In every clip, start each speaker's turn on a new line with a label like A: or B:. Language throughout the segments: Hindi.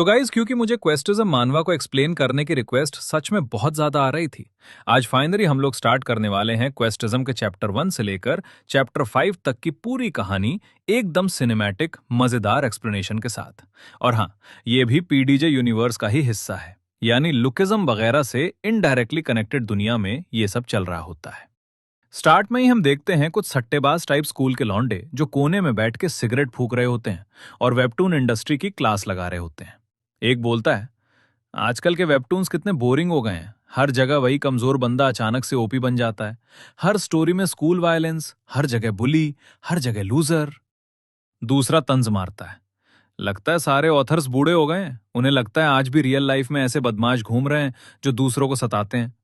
A: तो गाइज क्योंकि मुझे क्वेस्टिज्म मानवा को एक्सप्लेन करने की रिक्वेस्ट सच में बहुत ज्यादा आ रही थी। आज फाइनली हम लोग स्टार्ट करने वाले हैं क्वेस्टिज्म के चैप्टर 1 से लेकर चैप्टर 5 तक की पूरी कहानी, एकदम सिनेमैटिक मजेदार एक्सप्लेनेशन के साथ। और हाँ, ये भी पीडीजे यूनिवर्स का ही हिस्सा है, यानी लुकिज्म वगैरह से इनडायरेक्टली कनेक्टेड दुनिया में ये सब चल रहा होता है। स्टार्ट में ही हम देखते हैं कुछ सट्टेबाज टाइप स्कूल के लौंडे जो कोने में बैठ के सिगरेट फूक रहे होते हैं और वेबटून इंडस्ट्री की क्लास लगा रहे होते हैं। एक बोलता है, आजकल के वेबटून्स कितने बोरिंग हो गए हैं, हर जगह वही कमजोर बंदा अचानक से ओपी बन जाता है, हर स्टोरी में स्कूल वायलेंस, हर जगह बुली, हर जगह लूजर। दूसरा तंज मारता है, लगता है सारे ऑथर्स बूढ़े हो गए हैं, उन्हें लगता है आज भी रियल लाइफ में ऐसे बदमाश घूम रहे हैं जो दूसरों को सताते हैं।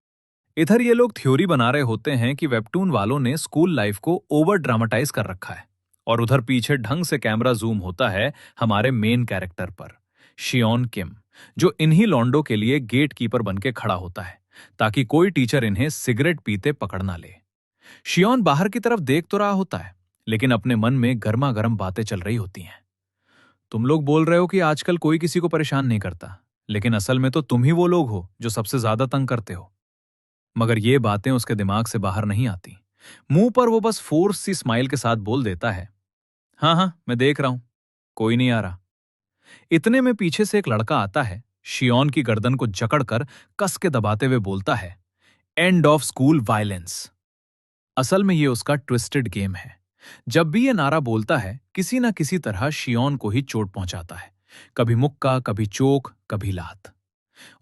A: इधर ये लोग थ्योरी बना रहे होते हैं कि वेबटून वालों ने स्कूल लाइफ को ओवर ड्रामेटाइज कर रखा है, और उधर पीछे ढंग से कैमरा जूम होता है हमारे मेन कैरेक्टर पर, शियोन किम, जो इन्हीं लॉन्डो के लिए गेट कीपर बन के खड़ा होता है ताकि कोई टीचर इन्हें सिगरेट पीते पकड़ ना ले। शियोन बाहर की तरफ देख तो रहा होता है, लेकिन अपने मन में गर्मा गर्म बातें चल रही होती हैं। तुम लोग बोल रहे हो कि आजकल कोई किसी को परेशान नहीं करता, लेकिन असल में तो तुम ही वो लोग हो जो सबसे ज्यादा तंग करते हो। मगर ये बातें उसके दिमाग से बाहर नहीं आती। मुंह पर वो बस फोर्स सी स्माइल के साथ बोल देता है, हाँ हाँ मैं देख रहा हूं, कोई नहीं आ रहा। इतने में पीछे से एक लड़का आता है, शियोन की गर्दन को जकड़कर कस के दबाते हुए बोलता है, एंड ऑफ स्कूल वायलेंस। असल में ये उसका ट्विस्टेड गेम है। जब भी ये नारा बोलता है, किसी ना किसी तरह शियोन को ही चोट पहुंचाता है, कभी मुक्का, कभी चोक, कभी लात।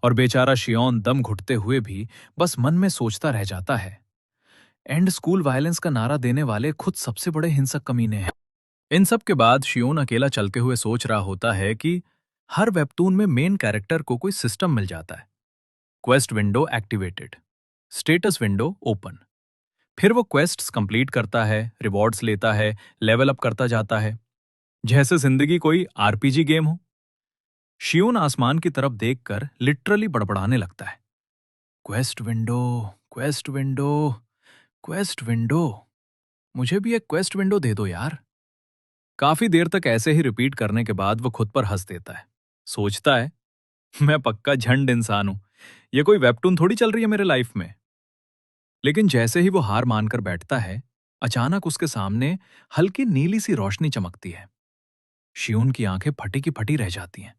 A: और बेचारा शियोन दम घुटते हुए भी बस मन में सोचता रह जाता है, एंड स्कूल वायलेंस का नारा देने वाले खुद सबसे बड़े हिंसक कमीने हैं। इन सब के बाद शियोन अकेला चलते हुए सोच रहा होता है कि हर वेबटून में मेन कैरेक्टर को कोई सिस्टम मिल जाता है। Quest window activated, status window open. फिर वो क्वेस्ट्स कंप्लीट करता है, रिवॉर्ड्स लेता है, लेवल अप करता जाता है, जैसे जिंदगी कोई आरपीजी गेम हो। शियोन आसमान की तरफ देखकर लिटरली बड़बड़ाने लगता है, quest window, quest window, quest window, मुझे भी एक क्वेस्ट विंडो दे दो यार। काफी देर तक ऐसे ही रिपीट करने के बाद वो खुद पर हंस देता है। सोचता है, मैं पक्का झंड इंसान हूं, ये कोई वेबटून थोड़ी चल रही है मेरे लाइफ में। लेकिन जैसे ही वो हार मानकर बैठता है, अचानक उसके सामने हल्की नीली सी रोशनी चमकती है। शियोन की आंखें फटी की फटी रह जाती हैं।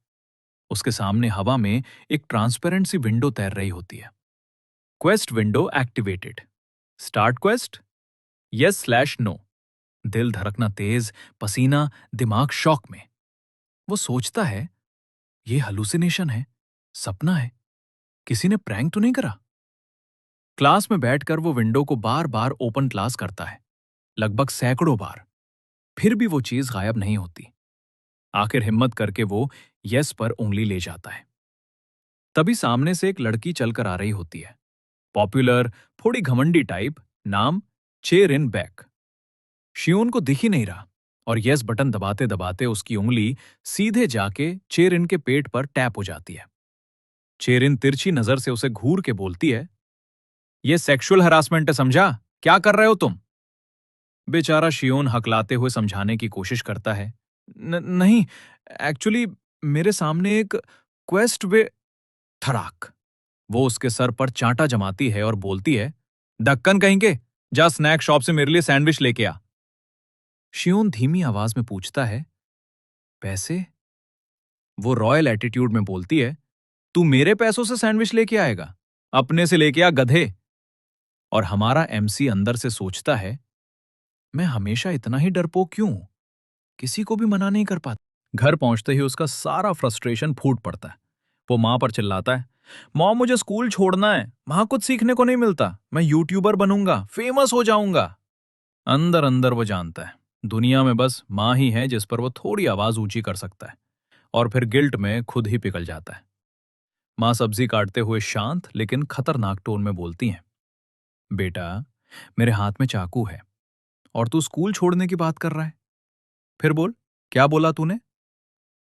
A: उसके सामने हवा में एक ट्रांसपेरेंट सी विंडो तैर रही होती है। Quest window activated, start quest, yes slash no. दिल धड़कना तेज, पसीना, दिमाग शॉक में। वो सोचता है, ये हलुसिनेशन है, सपना है, किसी ने प्रैंक तो नहीं करा। क्लास में बैठकर वो विंडो को बार बार ओपन क्लास करता है, लगभग सैकड़ों बार। फिर भी वो चीज गायब नहीं होती। आखिर हिम्मत करके वो यस पर उंगली ले जाता है। तभी सामने से एक लड़की चलकर आ रही होती है, पॉपुलर, थोड़ी घमंडी टाइप, नाम चेरिन बैक। शियोन को दिख ही नहीं रहा, और यस बटन दबाते दबाते उसकी उंगली सीधे जाके चेरिन के पेट पर टैप हो जाती है। चेरिन तिरछी नजर से उसे घूर के बोलती है, ये सेक्सुअल हरासमेंट है, समझा? क्या कर रहे हो तुम? बेचारा शियोन हकलाते हुए समझाने की कोशिश करता है, नहीं, एक्चुअली मेरे सामने एक क्वेस्ट वे। थड़ाक! वो उसके सर पर चांटा जमाती है और बोलती है, ढक्कन कहीं के, जा स्नैक शॉप से मेरे लिए सैंडविच लेके आ। शियोन धीमी आवाज में पूछता है, पैसे? वो रॉयल एटीट्यूड में बोलती है, तू मेरे पैसों से सैंडविच लेके आएगा? अपने से लेके आ, गधे। और हमारा एमसी अंदर से सोचता है, मैं हमेशा इतना ही डरपोक क्यों, किसी को भी मना नहीं कर पाता। घर पहुंचते ही उसका सारा फ्रस्ट्रेशन फूट पड़ता है। वो मां पर चिल्लाता है, मॉम मुझे स्कूल छोड़ना है, वहां कुछ सीखने को नहीं मिलता, मैं यूट्यूबर बनूंगा, फेमस हो जाऊंगा। अंदर अंदर वो जानता है, दुनिया में बस मां ही है जिस पर वो थोड़ी आवाज ऊंची कर सकता है, और फिर गिल्ट में खुद ही पिघल जाता है। मां सब्जी काटते हुए शांत लेकिन खतरनाक टोन में बोलती हैं, बेटा, मेरे हाथ में चाकू है और तू स्कूल छोड़ने की बात कर रहा है? फिर बोल, क्या बोला तूने?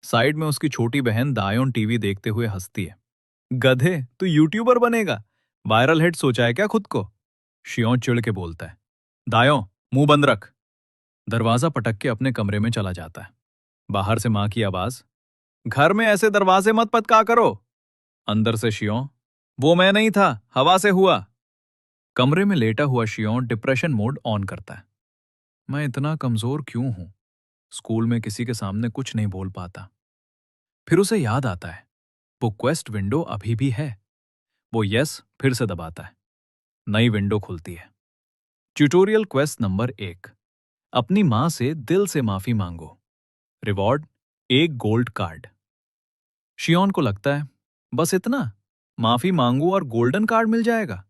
A: साइड में उसकी छोटी बहन दायोन टीवी देखते हुए हंसती है, गधे, तू यूट्यूबर बनेगा? वायरल हेड सोचा है क्या खुद को? शियोन चिढ़ के बोलता है, दायों, मुंह बंद रख। दरवाजा पटक के अपने कमरे में चला जाता है। बाहर से मां की आवाज, घर में ऐसे दरवाजे मत पटका करो। अंदर से शियों, वो मैं नहीं था, हवा से हुआ। कमरे में लेटा हुआ शियों डिप्रेशन मोड ऑन करता है। मैं इतना कमजोर क्यों हूं? स्कूल में किसी के सामने कुछ नहीं बोल पाता। फिर उसे याद आता है, वो क्वेस्ट विंडो अभी भी है। वो यस फिर से दबाता है। नई विंडो खुलती है। Tutorial quest number 1। अपनी मां से दिल से माफी मांगो। रिवॉर्ड, एक गोल्ड कार्ड। शियोन को लगता है, बस इतना? माफी मांगू और गोल्डन कार्ड मिल जाएगा।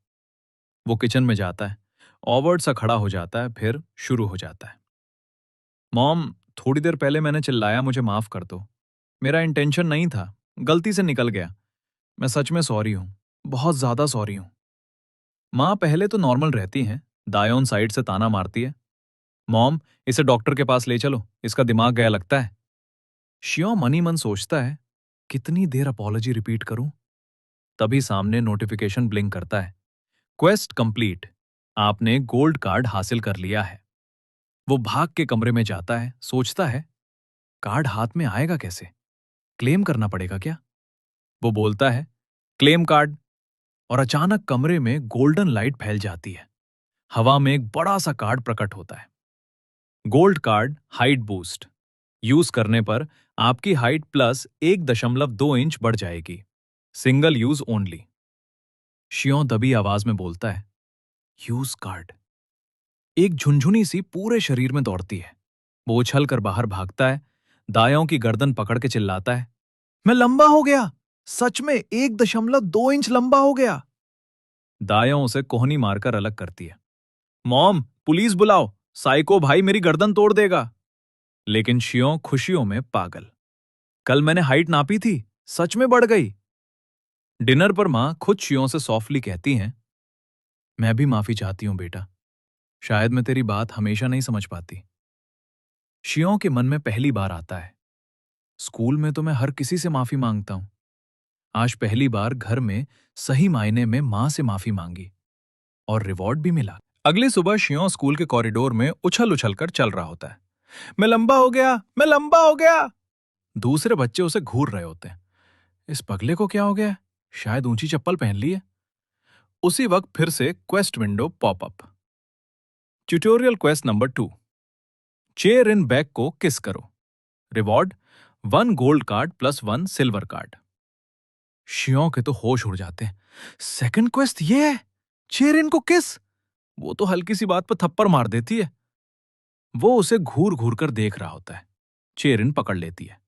A: वो किचन में जाता है, ऑवर्ड सा खड़ा हो जाता है, फिर शुरू हो जाता है। मॉम, थोड़ी देर पहले मैंने चिल्लाया, मुझे माफ कर दो। मेरा इंटेंशन नहीं था, गलती से निकल गया। मैं सच में सॉरी हूं, बहुत ज्यादा सॉरी हूं। माँ पहले तो नॉर्मल रहती हैं, दायोन साइड से ताना मारती है। मॉम, इसे डॉक्टर के पास ले चलो, इसका दिमाग गया लगता है। शियों मनी मन सोचता है, कितनी देर अपॉलॉजी रिपीट करूं? तभी सामने नोटिफिकेशन ब्लिंक करता है। क्वेस्ट कंप्लीट, आपने गोल्ड कार्ड हासिल कर लिया है। वो भाग के कमरे में जाता है, सोचता है, कार्ड हाथ में आएगा कैसे? क्लेम करना पड़ेगा क्या? वो बोलता है, क्लेम कार्ड। और अचानक कमरे में गोल्डन लाइट फैल जाती है। हवा में एक बड़ा सा कार्ड प्रकट होता है। Gold card height boost. Use करने पर आपकी हाइट प्लस 1.2 इंच बढ़ जाएगी। Single use only. शियों दबी आवाज में बोलता है, यूज कार्ड। एक झुनझुनी सी पूरे शरीर में दौड़ती है। वो उछल कर बाहर भागता है, दायों की गर्दन पकड़ के चिल्लाता है, मैं लंबा हो गया, सच में 1.2 इंच लंबा हो गया। दायों उसे कोहनी मारकर अलग करती है। मॉम, पुलिस बुलाओ, साइको भाई मेरी गर्दन तोड़ देगा। लेकिन शियों खुशियों में पागल। कल मैंने हाइट नापी थी, सच में बढ़ गई। डिनर पर मां खुद शियों से सॉफ्टली कहती हैं, मैं भी माफी चाहती हूं बेटा, शायद मैं तेरी बात हमेशा नहीं समझ पाती। शियों के मन में पहली बार आता है, स्कूल में तो मैं हर किसी से माफी मांगता हूं, आज पहली बार घर में सही मायने में मां से माफी मांगी और रिवॉर्ड भी मिला। अगली सुबह शियों स्कूल के कॉरिडोर में उछल उछल कर चल रहा होता है। मैं लंबा हो गया, मैं लंबा हो गया। दूसरे बच्चे उसे घूर रहे होते हैं। इस पगले को क्या हो गया? शायद ऊंची चप्पल पहन ली है। उसी वक्त फिर से quest window popup. Tutorial quest number 2। Chair in bag को किस करो। Reward, 1 gold card plus 1 silver card. शियों के तो होश उड़ जाते हैं। सेकंड क्वेस्ट ये है, चेयर इन को किस। वो तो हल्की सी बात पर थप्पड़ मार देती है। वो उसे घूर घूर कर देख रहा होता है। चेयर इन पकड़ लेती है।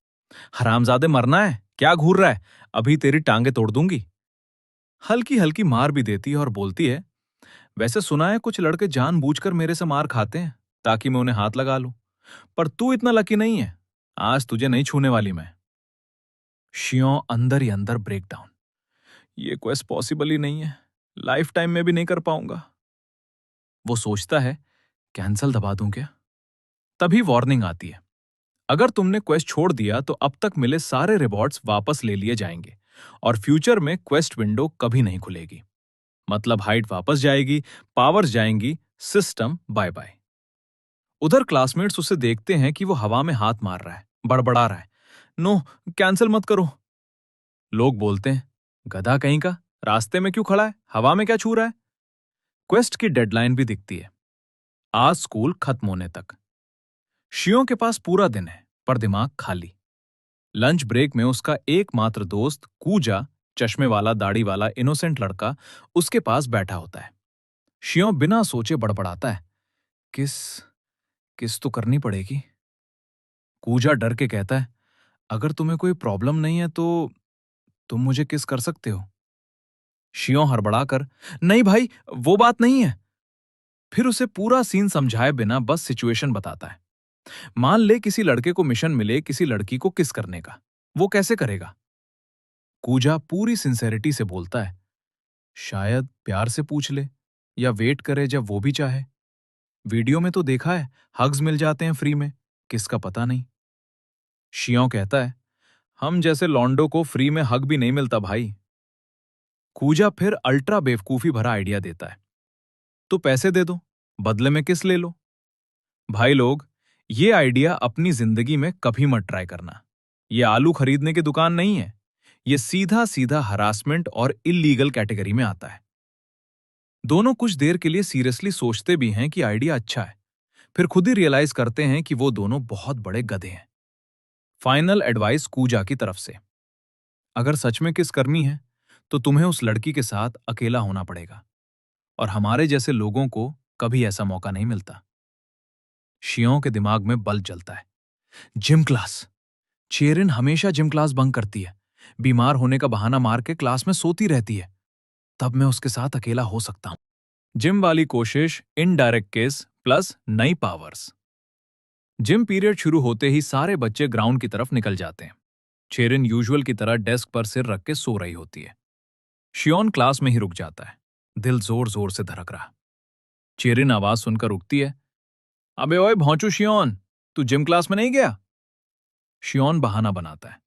A: हरामजादे, मरना है क्या? घूर रहा है, अभी तेरी टांगे तोड़ दूंगी। हल्की हल्की मार भी देती है और बोलती है, वैसे सुना है कुछ लड़के जानबूझकर मेरे से मार खाते हैं ताकि मैं उन्हें हाथ लगा लूं, पर तू इतना लकी नहीं है, आज तुझे नहीं छूने वाली मैं। शियों अंदर ही अंदर ब्रेकडाउन। ये क्वेस्ट पॉसिबल ही नहीं है, लाइफ टाइम में भी नहीं कर पाऊंगा। वो सोचता है, कैंसल दबा दूं क्या? तभी वार्निंग आती है, अगर तुमने क्वेस्ट छोड़ दिया तो अब तक मिले सारे रिवॉर्ड्स वापस ले लिए जाएंगे और फ्यूचर में क्वेस्ट विंडो कभी नहीं खुलेगी। मतलब हाइट वापस जाएगी, पावर्स जाएंगी, सिस्टम बाय बाय। उधर क्लासमेट्स उसे देखते हैं कि वो हवा में हाथ मार रहा है, बड़बड़ा रहा है, नो, कैंसिल मत करो। लोग बोलते हैं, गधा कहीं का, रास्ते में क्यों खड़ा है, हवा में क्या छू रहा है। क्वेस्ट की डेडलाइन भी दिखती है, आज स्कूल खत्म होने तक। शियों के पास पूरा दिन है पर दिमाग खाली। लंच ब्रेक में उसका एकमात्र दोस्त कूजा, चश्मे वाला दाढ़ी वाला इनोसेंट लड़का, उसके पास बैठा होता है। शियों बिना सोचे बड़बड़ाता है, किस किस तो करनी पड़ेगी। कूजा डर के कहता है, अगर तुम्हें कोई प्रॉब्लम नहीं है तो तुम मुझे किस कर सकते हो। शियों हड़बड़ाकर, नहीं भाई, वो बात नहीं है। फिर उसे पूरा सीन समझाए बिना बस सिचुएशन बताता है। मान ले किसी लड़के को मिशन मिले किसी लड़की को किस करने का, वो कैसे करेगा? कूजा पूरी सिंसेरिटी से बोलता है, शायद प्यार से पूछ ले या वेट करे जब वो भी चाहे। वीडियो में तो देखा है, हग्स मिल जाते हैं फ्री में, किसका पता नहीं। शियों कहता है, हम जैसे लॉन्डो को फ्री में हग भी नहीं मिलता भाई। कूजा फिर अल्ट्रा बेवकूफी भरा आइडिया देता है, तो पैसे दे दो, बदले में किस ले लो। भाई लोग, ये आइडिया अपनी जिंदगी में कभी मत ट्राई करना। ये आलू खरीदने की दुकान नहीं है। ये सीधा सीधा हरासमेंट और इल्लीगल कैटेगरी में आता है। दोनों कुछ देर के लिए सीरियसली सोचते भी हैं कि आइडिया अच्छा है, फिर खुद ही रियलाइज करते हैं कि वो दोनों बहुत बड़े गधे हैं। फाइनल एडवाइस कूजा की तरफ से। अगर सच में किस करनी है तो तुम्हें उस लड़की के साथ अकेला होना पड़ेगा, और हमारे जैसे लोगों को कभी ऐसा मौका नहीं मिलता। शियों के दिमाग में बल्ब जलता है। Gym class. चेरिन हमेशा जिम क्लास बंक करती है, बीमार होने का बहाना मार के क्लास में सोती रहती है। तब मैं उसके साथ अकेला हो सकता हूं। जिम वाली कोशिश, इनडायरेक्ट केस प्लस नई पावर्स। जिम पीरियड शुरू होते ही सारे बच्चे ग्राउंड की तरफ निकल जाते हैं। चेरिन यूजुअल की तरह डेस्क पर सिर रख के सो रही होती है। शियोन क्लास में ही रुक जाता है, दिल जोर जोर से धड़क रहा। चेरिन आवाज सुनकर रुकती है। अबे ओए भौंचू शियोन, तू जिम क्लास में नहीं गया? शियोन बहाना बनाता है।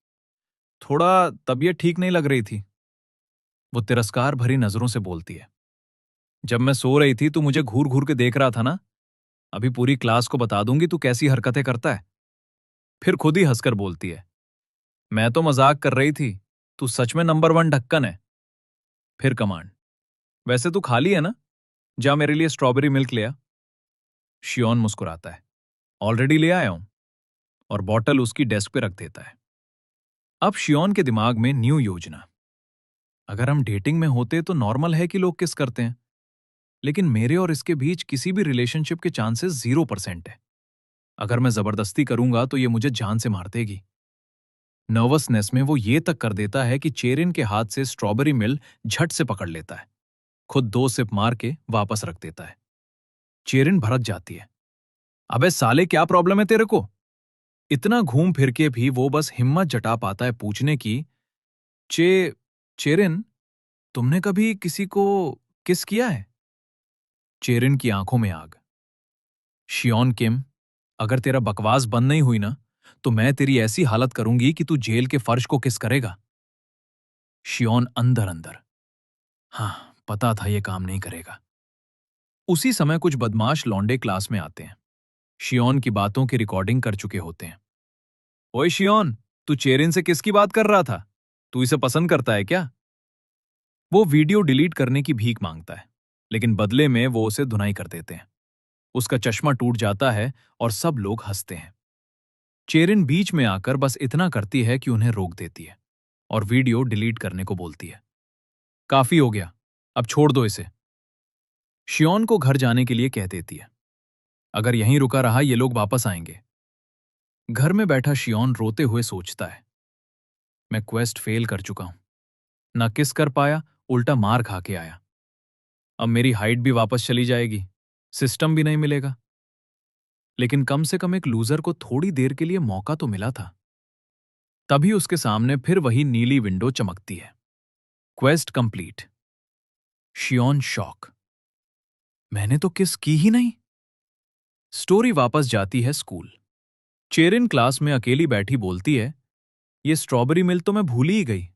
A: थोड़ा तबीयत ठीक नहीं लग रही थी। वो तिरस्कार भरी नजरों से बोलती है। जब मैं सो रही थी तो मुझे घूर घूर के देख रहा था ना। अभी पूरी क्लास को बता दूंगी तू कैसी हरकतें करता है। फिर खुद ही हंसकर बोलती है, मैं तो मजाक कर रही थी, तू सच में नंबर 1 ढक्कन है। फिर कमांड, वैसे तू खाली है ना? जा मेरे लिए स्ट्रॉबेरी मिल्क ले आ। शियोन मुस्कुराता है। ऑलरेडी ले आया हूं, और बॉटल उसकी डेस्क पे रख देता है। अब शियोन के दिमाग में न्यू योजना। अगर हम डेटिंग में होते तो नॉर्मल है कि लोग किस करते हैं, लेकिन मेरे और इसके बीच किसी भी रिलेशनशिप के चांसेस 0% है। अगर मैं जबरदस्ती करूंगा तो ये मुझे जान से मार देगी। नर्वसनेस में वो ये तक कर देता है कि चेरिन के हाथ से स्ट्रॉबेरी मिल झट से पकड़ लेता है, खुद 2 सिप मार के वापस रख देता है। चेरिन भड़क जाती है। अबे साले, क्या प्रॉब्लम है तेरे को? इतना घूम फिर के भी वो बस हिम्मत जटा पाता है पूछने की, चे चेरिन, तुमने कभी किसी को किस किया है? चेरिन की आंखों में आग। शियोन किम, अगर तेरा बकवास बंद नहीं हुई ना, तो मैं तेरी ऐसी हालत करूंगी कि तू जेल के फर्श को किस करेगा। शियोन अंदर अंदर, हाँ, पता था ये काम नहीं करेगा। उसी समय कुछ बदमाश लौंडे क्लास में आते हैं। शियोन की बातों की रिकॉर्डिंग कर चुके होते हैं। ओए शियोन, तू चेरिन से किसकी बात कर रहा था? तू इसे पसंद करता है क्या? वो वीडियो डिलीट करने की भीख मांगता है, लेकिन बदले में वो उसे धुनाई कर देते हैं। उसका चश्मा टूट जाता है और सब लोग हंसते हैं। चेरिन बीच में आकर बस इतना करती है कि उन्हें रोक देती है और वीडियो डिलीट करने को बोलती है। काफी हो गया, अब छोड़ दो इसे। शियोन को घर जाने के लिए कह देती है। अगर यहीं रुका रहा ये लोग वापस आएंगे। घर में बैठा शियोन रोते हुए सोचता है, मैं क्वेस्ट फेल कर चुका हूं। ना किस कर पाया, उल्टा मार खा के आया। अब मेरी हाइट भी वापस चली जाएगी, सिस्टम भी नहीं मिलेगा। लेकिन कम से कम एक लूजर को थोड़ी देर के लिए मौका तो मिला था। तभी उसके सामने फिर वही नीली विंडो चमकती है। Quest complete. शियोन शॉक, मैंने तो किस की ही नहीं। स्टोरी वापस जाती है स्कूल। चेरिन क्लास में अकेली बैठी बोलती है, ये स्ट्रॉबेरी मिल्क तो मैं भूल ही गई।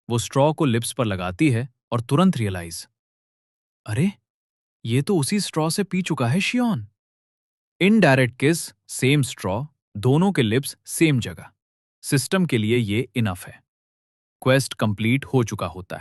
A: वो स्ट्रॉ को लिप्स पर लगाती है और तुरंत रियलाइज, अरे ये तो उसी स्ट्रॉ से पी चुका है शियोन। इनडायरेक्ट किस, सेम स्ट्रॉ, दोनों के लिप्स सेम जगह। सिस्टम के लिए ये इनफ है। क्वेस्ट कंप्लीट हो चुका होता है।